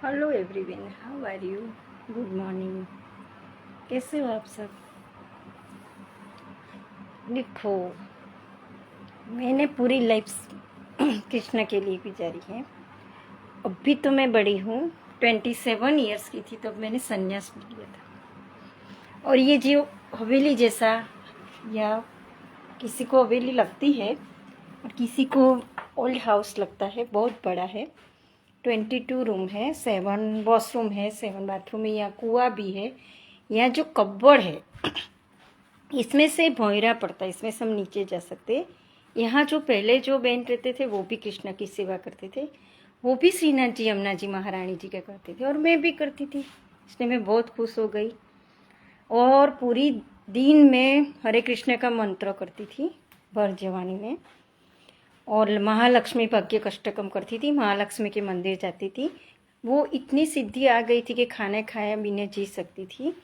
Hello everyone, how are you? Good morning. कैसे हो आप सब? देखो, मैंने पूरी लाइफ कृष्ण के लिए गुजारी है। अभी तो मैं बड़ी हूँ, 27 ईयर्स की थी तब मैंने संन्यास भी लिया था। और ये जो हवेली जैसा, या किसी को हवेली लगती है और किसी को ओल्ड हाउस लगता है, बहुत बड़ा है। 22 रूम है, 7 वॉशरूम है, 7 बाथरूम है, यहाँ कुआ भी है। यहाँ जो कब्बड़ है इसमें से भोयरा पड़ता है, इसमें से हम नीचे जा सकते। यहाँ जो पहले जो बहन रहते थे वो भी कृष्ण की सेवा करते थे, वो भी श्रीनाथ जी, यमुना जी, महारानी जी का करते थे और मैं भी करती थी। इसलिए मैं बहुत खुश हो गई और पूरी दिन में हरे कृष्ण का मंत्र करती थी भर जवानी में। और महालक्ष्मी भाग्य कष्टकम करती थी, महालक्ष्मी के मंदिर जाती थी। वो इतनी सिद्धि आ गई थी कि खाने खाया बिना जी सकती थी।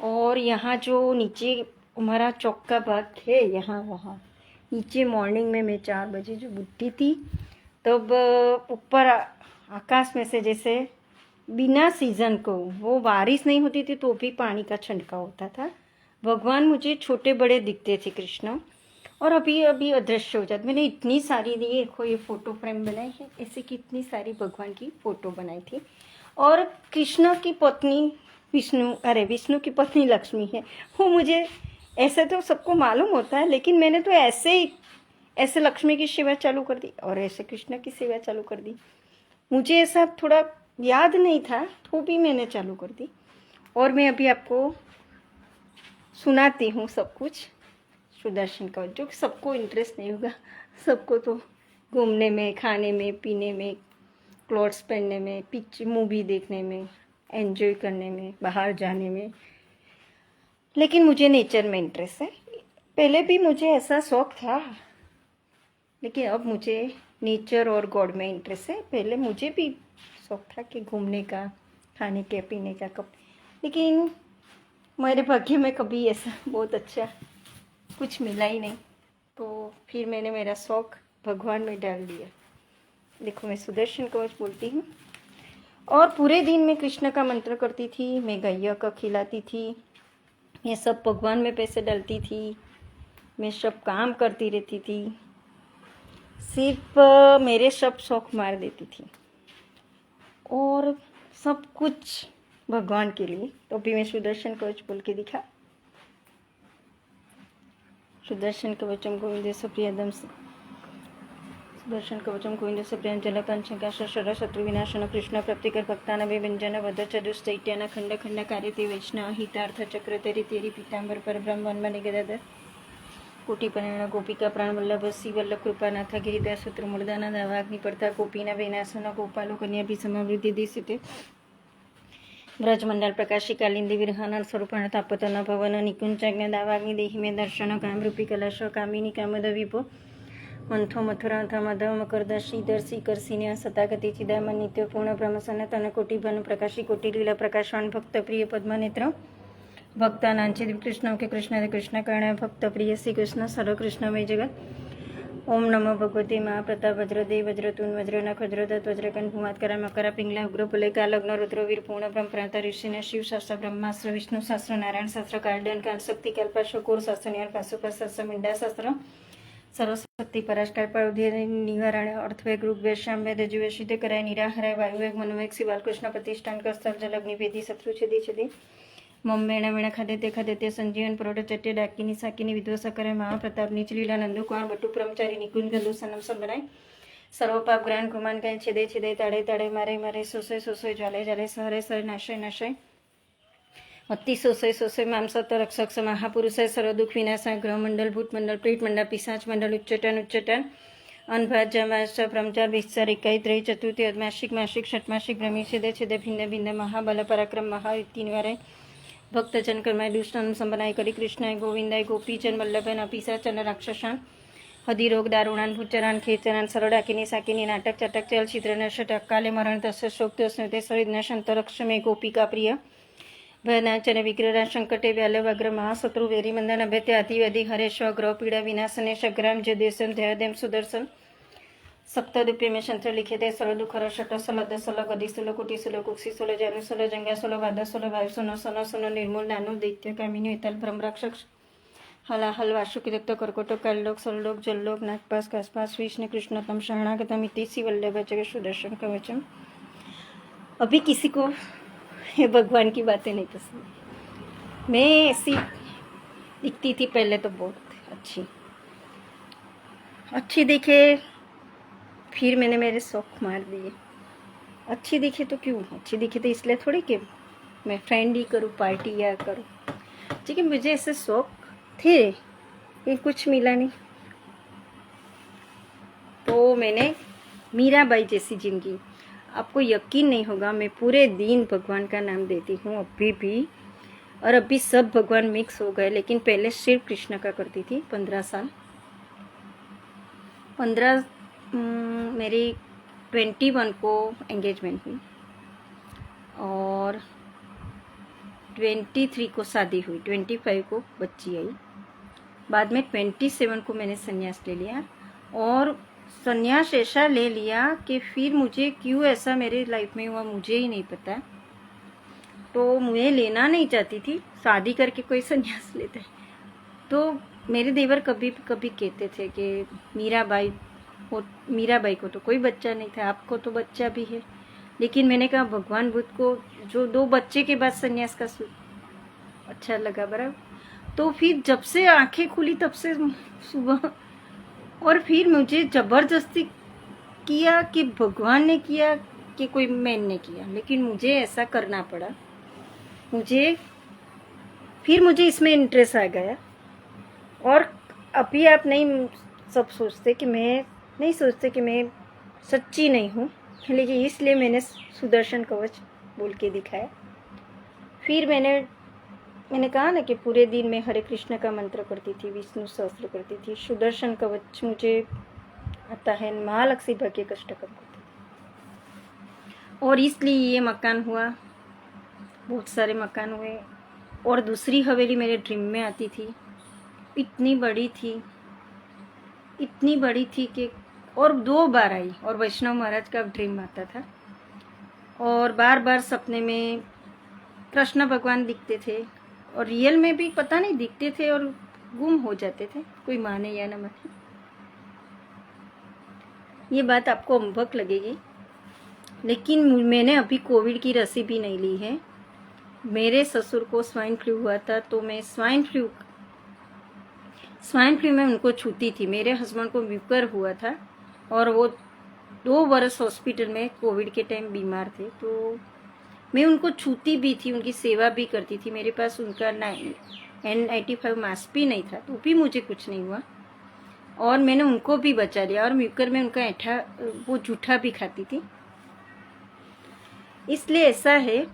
और यहाँ जो नीचे हमारा चौक का भाग है, यहाँ वहाँ नीचे मॉर्निंग में मैं 4 बजे जो उठती थी, तब ऊपर आकाश में से जैसे बिना सीज़न को वो बारिश नहीं होती थी तो भी पानी का छंटकाव होता था। भगवान मुझे छोटे बड़े दिखते थे कृष्ण, और अभी अभी अदृश्य हो जाते। मैंने इतनी सारी देखो ये फ़ोटो फ्रेम बनाई है, ऐसे कितनी सारी भगवान की फ़ोटो बनाई थी। और कृष्ण की पत्नी विष्णु की पत्नी लक्ष्मी है। वो मुझे ऐसे तो सबको मालूम होता है, लेकिन मैंने तो ऐसे लक्ष्मी की सेवा चालू कर दी और ऐसे कृष्ण की सेवा चालू कर दी। मुझे ऐसा थोड़ा याद नहीं था तो भी मैंने चालू कर दी। और मैं अभी आपको सुनाती हूँ सब कुछ सुदर्शन का, जो सबको इंटरेस्ट नहीं होगा। सबको तो घूमने में, खाने में, पीने में, क्लॉथ्स पहनने में, पिक्चर मूवी देखने में, एंजॉय करने में, बाहर जाने में। लेकिन मुझे नेचर में इंटरेस्ट है। पहले भी मुझे ऐसा शौक था, लेकिन अब मुझे नेचर और गॉड में इंटरेस्ट है। पहले मुझे भी शौक था कि घूमने का, खाने के, पीने का, कब, लेकिन मेरे भाग्य में कभी ऐसा बहुत अच्छा कुछ मिला ही नहीं। तो फिर मैंने मेरा शौक भगवान में डाल दिया। देखो, मैं सुदर्शन कवच बोलती हूँ और पूरे दिन में कृष्ण का मंत्र करती थी। मैं गैया का खिलाती थी, मैं सब भगवान में पैसे डालती थी, मैं सब काम करती रहती थी, सिर्फ मेरे सब शौक मार देती थी और सब कुछ भगवान के लिए। तो अभी मैं सुदर्शन कवच बोल के दिखा। सुदर्शन कवचम गोविंद सुप्रियदम, सुदर्शन कवचम गोविंद सुप्रियं जलकंचकाश शर शत्रु विनाशन कृष्ण प्राप्तिकर भक्तान व्यंजन वध चतुष्टैट्यान खंड खंड कार्य ते वैष्णव हितार्थ चक्र तेरी तेरी पीतांबर पर ब्रह्म वन्मने गदाधर कोटि परिण गोपिका प्राण वल्लभ श्री वल्लभ कृपानाथ गिरिदास सूत्र मूर्धना दावाग्नि पड़ता गोपीना वेनासन गोपालो कन्या भी समृद्धि दिशते ब्रजमंडल प्रकाशी कालिंदी विरहान स्वरूपण तापतन भवन निकुंचज्ञ दावाग्नि देहि में दर्शन काम रूपी कलश कामिनी कामद विभो मंथो मथुराथ मधव मकरद श्रीधर श्रीकर सिन्या सतागति चिदामन नित्य पूर्ण ब्रह्म सनातन कोटि भन प्रकाशी कोटि लीला प्रकाशवान भक्त प्रिय पद्मनेत्र भक्तानांचे कृष्ण के कृष्ण कृष्ण कर्ण भक्त प्रिय श्री कृष्ण सर्व कृष्णमय जगत। ओम नमो भगवते महाप्रताप वज्रदेव वज्रतुन वज्रनख वज्रदत्त वज्रकन भूमात्करा मकरा पिंगला उग्रपुले का लग्न रुद्र वीर पूर्ण ब्रह्म प्रांता ऋषिन शिव शास्त्र ब्रह्मास्त्र विष्णु शास्त्र नारायण शास्त्र कार्डन काल शक्ति कल्पाशकोर शास्त्र न्याय पाशुपा शास्त्र मिंडा शास्त्र सर्वशक्ति पराशकार पारुधे निवारण अर्थवेग ऋग्वेद सामवेद जीवशिद्ध कराय निराहराय वायुवेग मनोवेग शिव बालकृष्ण प्रतिष्ठान कर स्थल जलग्नि वेदी शत्रु छेदी छेदी मम मेणा मेणा खाद्य ते संजीवन परोठ चट्टे डाकिनी साकिनी विध्वंस करे महाप्रताप नीचलीला नंदु कुमार बटु ब्रह्मचारी निकुंज गंधु सनम सब बनाए सर्व पाप ग्रहण कुमान कहे छेदे छेदे ताड़े ताड़े मारे मारे सोसे सोसे ज्वाले ज्वाले सहरे सहरे नाशय नाशय अति सोसय सोसय मामसत रक्षक महापुरुष सर्व दुख विनाशाय ग्रह मंडल भूत मंडल प्रेत मंडल पिशाच मंडल उच्चटन उच्चटन अनभाज जमाश ब्रह्मचार विस्तार इकाई त्रय चतुर्थी अदमासिक मासिक षटमासिक भ्रमी छेदे छेदे भिन्न भिन्न महाबल पराक्रम महायुक्ति निवाराय भक्तजन कर्माय दुष्टन संबनाय करी कृष्णाय गोविंदाय गोपीचन वल्लभन अपिसाचन राक्षसान हदिरोग दारुणान भूचरान खेचरान सरडाकिनी साकिनी नाटक चटक चल छिद्र नशटक काले मरण तस्य शोक्त स्नुते सरिद नशंत रक्षमे गोपिका प्रिय भयनाचन विग्रह संकटे व्याल वग्र महाशत्रु वेरी मंदन अभ्यत्य अतिवधि हरेश्व ग्रह पीड़ा विनाशने शग्राम जदेशन ध्यदेम सुदर्शन सप्तरूपे में शंत्र लिखे थे सोलह दुखर शट सोलह सोलह गदी सोलह कुटी सोलह कुक्षी सोलह जानु सोलह जंगा सोलह भादा सोलह वायु सोनो सोनो सोनो निर्मूल नानु दैत्य कामिनी वितल ब्रह्मराक्षस हलाहल वासुकिदत्त कर्कोटक काललोक सरलोक जललोक नागपास कासपास विष्णु कृष्णतम शरणागतम इति वल्लभ जगत सुदर्शन कवचम। अभी किसी को ये भगवान की बातें नहीं पसंद। मैं ऐसी दिखती थी पहले तो बहुत अच्छी दिखे, फिर मैंने मेरे शौक मार दिए। अच्छी दिखे तो क्यों अच्छी दिखे तो इसलिए थोड़ी कि मैं फ्रेंड ही करूँ पार्टी या करूँ, ठीक है। मुझे ऐसे शौक थे ये कुछ मिला नहीं, तो मैंने मीराबाई जैसी जिंदगी। आपको यकीन नहीं होगा, मैं पूरे दिन भगवान का नाम देती हूँ अभी भी, और अभी सब भगवान मिक्स हो गए, लेकिन पहले सिर्फ कृष्ण का करती थी 15 साल। 15 मेरी 21 को एंगेजमेंट हुई और 23 को शादी हुई, 25 को बच्ची आई। बाद में 27 को मैंने संन्यास ले लिया, और संन्यास ऐसा ले लिया कि फिर मुझे क्यों ऐसा मेरे लाइफ में हुआ मुझे ही नहीं पता। तो मुझे लेना नहीं चाहती थी, शादी करके कोई संन्यास लेता है। तो मेरे देवर कभी कभी कहते थे कि मीराबाई को तो कोई बच्चा नहीं था, आपको तो बच्चा भी है। लेकिन मैंने कहा भगवान बुद्ध को जो 2 बच्चे के बाद संन्यास का अच्छा लगा बराबर। तो फिर जब से आंखें खुली तब से सुबह, और फिर मुझे जबरदस्ती किया कि भगवान ने किया कि कोई मैंने किया, लेकिन मुझे ऐसा करना पड़ा। मुझे इसमें इंटरेस्ट आ गया। और अभी आप नहीं सब सोचते कि मैं सच्ची नहीं हूँ, लेकिन इसलिए मैंने सुदर्शन कवच बोल के दिखाया। फिर मैंने कहा ना कि पूरे दिन में हरे कृष्ण का मंत्र करती थी, विष्णु सहस्त्र करती थी, सुदर्शन कवच मुझे आता है, महालक्ष्मी भाग्य कष्टकम करती थी। और इसलिए ये मकान हुआ, बहुत सारे मकान हुए। और दूसरी हवेली मेरे ड्रीम में आती थी, इतनी बड़ी थी कि, और 2 बार आई। और वैष्णव महाराज का ड्रीम आता था, और बार बार सपने में कृष्ण भगवान दिखते थे, और रियल में भी पता नहीं दिखते थे और गुम हो जाते थे, कोई माने या ना माने। ये बात आपको अम्भक लगेगी, लेकिन मैंने अभी कोविड की रसी भी नहीं ली है। मेरे ससुर को स्वाइन फ्लू हुआ था, तो मैं स्वाइन फ्लू में उनको छूती थी। मेरे हस्बैंड को म्यूकर हुआ था, और वो 2 वर्ष हॉस्पिटल में कोविड के टाइम बीमार थे, तो मैं उनको छूती भी थी, उनकी सेवा भी करती थी। मेरे पास उनका N95 मास्क भी नहीं था, तो भी मुझे कुछ नहीं हुआ, और मैंने उनको भी बचा लिया। और म्यूकर में उनका वो जूठा भी खाती थी, इसलिए ऐसा है।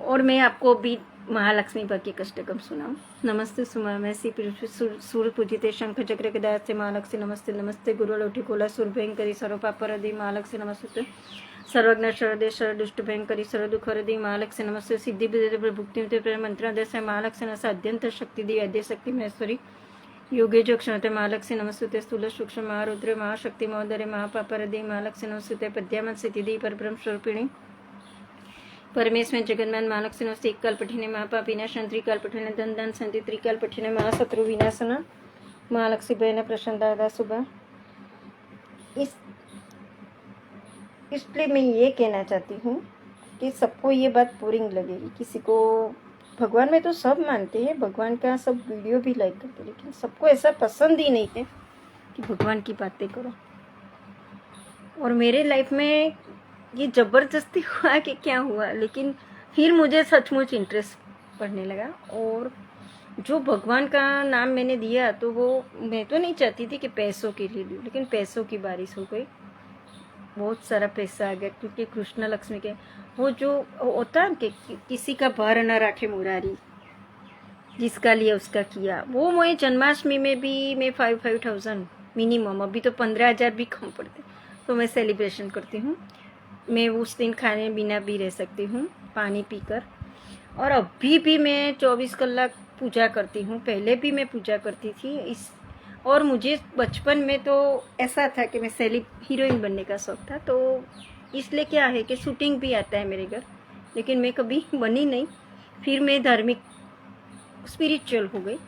और मैं आपको भी महालक्ष्मी भाग्य कष्टकम सुनाऊं। नमस्ते सुमा मैं सूर्य पूजिते शंख चक्र गदा से महालक्ष्मी नमस्ते नमस्ते गुरु लोटी कोला सुरभयंकरी सर्वपापरदी महालक्ष्मी नमस्ते सर्वज्ञ शरदे दुष्ट भयंकरी सर्व दुख हरदी महालक्ष्मी नमस्ते सिद्धि भुक्ति मंत्र दशा महालक्ष्मी नमस्ते अत्यंत शक्ति दी अद्य शक्ति महेश्वरी योगे जो क्षणते महालक्ष्मी नमस्ते स्थूल सूक्ष्म महारुद्र महाशक्ति महोदय महापापरदी महालक्ष्मी नमस्ते पद्यामन सिद्धि परब्रह्म स्वरूपिणी परमेश्वर जगन्नाथ महालक्ष्मी नमस्ते एक काल पठिने महापाप विनाशन त्रिकाल पठिने धन धन संति त्रिकाल पठिने महाशत्रु विनाशन महालक्ष्मी बहन प्रसन्न दादा सुबह। इसलिए मैं ये कहना चाहती हूँ कि सबको ये बात बोरिंग लगेगी, किसी को भगवान में तो सब मानते हैं, भगवान का सब वीडियो भी लाइक करते, लेकिन सबको ऐसा पसंद ही नहीं है कि भगवान की बातें करो। और मेरे लाइफ में ये ज़बरदस्ती हुआ कि क्या हुआ, लेकिन फिर मुझे सचमुच इंटरेस्ट पड़ने लगा। और जो भगवान का नाम मैंने दिया, तो वो मैं तो नहीं चाहती थी कि पैसों के लिए दूँ, लेकिन पैसों की बारिश हो गई, बहुत सारा पैसा आ गया। क्योंकि कृष्ण लक्ष्मी के वो जो होता है कि किसी का भर न रखे मुरारी, जिसका लिया उसका किया, वो मैं जन्माष्टमी में भी मैं 5,000 मिनिमम, अभी तो 15,000 भी कम पड़ते, तो मैं सेलिब्रेशन करती हूँ। मैं उस दिन खाने बिना भी रह सकती हूँ, पानी पीकर। और अभी भी मैं 24 कलाक पूजा करती हूँ, पहले भी मैं पूजा करती थी। और मुझे बचपन में तो ऐसा था कि मैं सेलिब हीरोइन बनने का शौक था, तो इसलिए क्या है कि शूटिंग भी आता है मेरे घर, लेकिन मैं कभी बनी नहीं। फिर मैं धार्मिक स्पिरिचुअल हो गई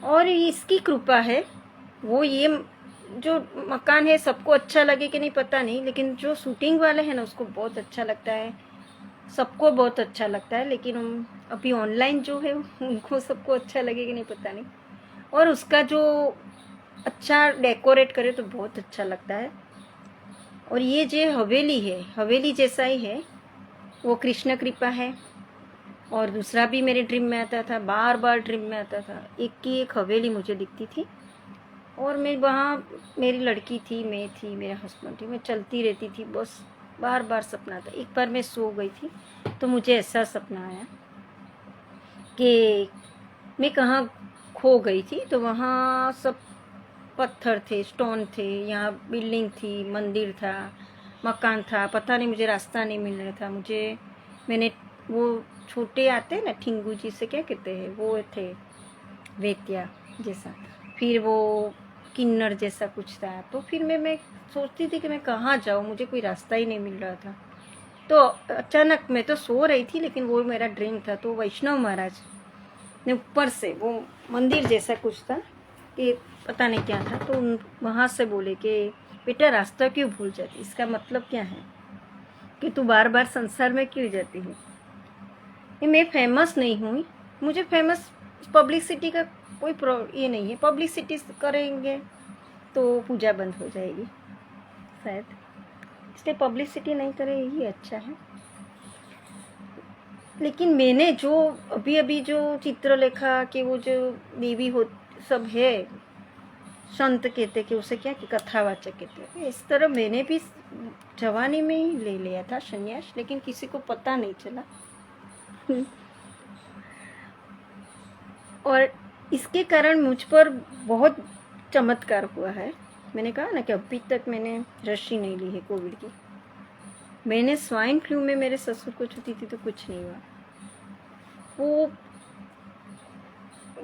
और इसकी कृपा है। वो ये जो मकान है सबको अच्छा लगे कि नहीं पता नहीं, लेकिन जो शूटिंग वाले हैं ना उसको बहुत अच्छा लगता है, सबको बहुत अच्छा लगता है। लेकिन अभी ऑनलाइन जो है उनको सबको अच्छा लगे कि नहीं पता नहीं। और उसका जो अच्छा डेकोरेट करे तो बहुत अच्छा लगता है। और ये जो हवेली है, हवेली जैसा ही है, वो कृष्ण कृपा है। और दूसरा भी मेरे ड्रीम में आता था, बार बार ड्रीम में आता था, एक की एक हवेली मुझे दिखती थी। और मैं वहाँ, मेरी लड़की थी, मैं थी, मेरा हस्बैंड थी, मैं चलती रहती थी, बस बार बार सपना था। एक बार मैं सो गई थी तो मुझे ऐसा सपना आया कि मैं कहाँ खो गई थी, तो वहाँ सब पत्थर थे, स्टोन थे, यहाँ बिल्डिंग थी, मंदिर था, मकान था, पता नहीं, मुझे रास्ता नहीं मिल रहा था। मैंने वो छोटे आते हैं ना ठिंगू, जिसे क्या कहते हैं, वो थे वेतिया जैसा, फिर वो किन्नर जैसा कुछ था। तो फिर मैं सोचती थी कि मैं कहाँ जाऊँ, मुझे कोई रास्ता ही नहीं मिल रहा था। तो अचानक, मैं तो सो रही थी लेकिन वो मेरा ड्रीम था, तो वैष्णव महाराज ने ऊपर से वो मंदिर जैसा कुछ था कि पता नहीं क्या था, तो वहाँ से बोले कि बेटा रास्ता क्यों भूल जाती, इसका मतलब क्या है कि तू बार बार संसार में क्यों जाती है। मैं फेमस नहीं हुई, मुझे फेमस पब्लिसिटी का कोई ये नहीं है, पब्लिसिटी करेंगे तो पूजा बंद हो जाएगी शायद, इसलिए पब्लिसिटी नहीं करे यही अच्छा है। लेकिन मैंने जो अभी अभी जो चित्रलेखा के वो जो देवी हो सब है, संत कहते कि उसे क्या कि कथावाचक कहते हैं, इस तरह मैंने भी जवानी में ही ले लिया था संन्यास, लेकिन किसी को पता नहीं चला। और इसके कारण मुझ पर बहुत चमत्कार हुआ है। मैंने कहा ना कि अभी तक मैंने रस्सी नहीं ली है कोविड की। मैंने स्वाइन फ्लू में मेरे ससुर को छुटी थी तो कुछ नहीं हुआ। वो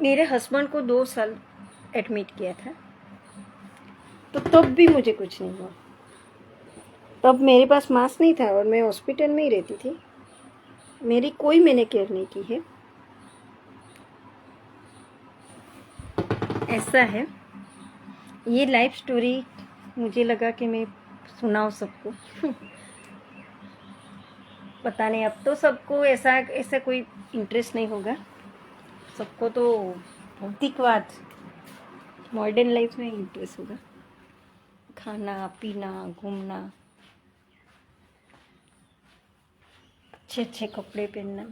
मेरे हस्बैंड को 2 साल एडमिट किया था, तो तब भी मुझे कुछ नहीं हुआ। तब मेरे पास मास्क नहीं था और मैं हॉस्पिटल में ही रहती थी, मेरी कोई मैंने केयर नहीं की है। ऐसा है ये लाइफ स्टोरी, मुझे लगा कि मैं सुनाऊं सबको। पता नहीं, अब तो सबको ऐसा कोई इंटरेस्ट नहीं होगा, सबको तो भौतिकवाद, मॉडर्न लाइफ में इंटरेस्ट होगा, खाना पीना, घूमना, अच्छे अच्छे कपड़े पहनना,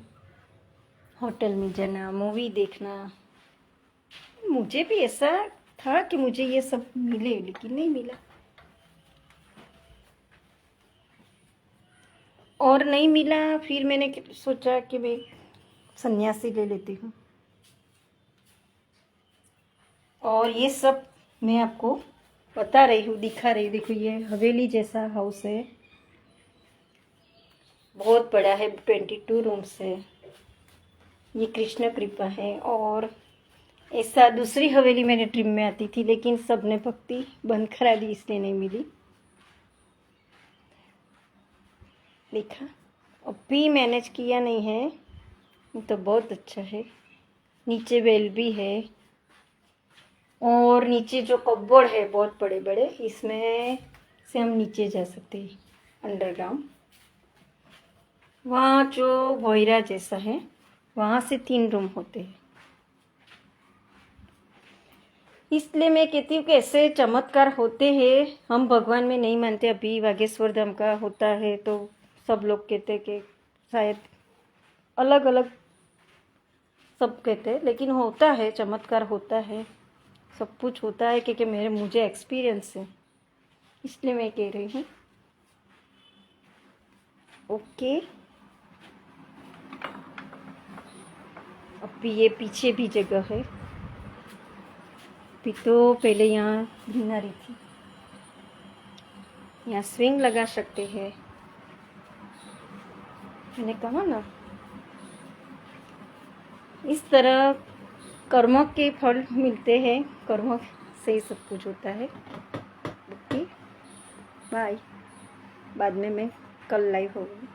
होटल में जाना, मूवी देखना। मुझे भी ऐसा था कि मुझे ये सब मिले, लेकिन नहीं मिला। और नहीं मिला, फिर मैंने सोचा कि मैं सन्यासी ले लेती हूँ। और ये सब मैं आपको बता रही हूँ, दिखा रही हूँ। देखो ये हवेली जैसा हाउस है, बहुत बड़ा है, 22 रूम्स है। ये कृष्ण कृपा है। और ऐसा दूसरी हवेली मेरे ड्रीम में आती थी, लेकिन सबने भक्ति बंद करा दी, इसलिए नहीं मिली। देखा, अब भी मैनेज किया नहीं है, तो बहुत अच्छा है। नीचे वेल भी है और नीचे जो कपबोर्ड है बहुत बड़े बड़े, इसमें से हम नीचे जा सकते हैं अंडरग्राउंड। वहाँ जो भोयरा जैसा है, वहाँ से 3 रूम होते हैं। इसलिए मैं कहती हूँ कि ऐसे चमत्कार होते हैं। हम भगवान में नहीं मानते, अभी बागेश्वर धाम का होता है तो सब लोग कहते हैं कि शायद अलग अलग सब कहते हैं, लेकिन होता है, चमत्कार होता है, सब कुछ होता है, क्योंकि मुझे एक्सपीरियंस है, इसलिए मैं कह रही हूँ। ओके, अभी ये पीछे भी जगह है, अभी तो पहले यहाँ ग्रीनरी थी, यहाँ स्विंग लगा सकते हैं। मैंने कहा ना, इस तरह कर्मों के फल मिलते हैं, कर्मों से ही सब कुछ होता है। Okay bye. बाद में मैं कल लाइव होगी।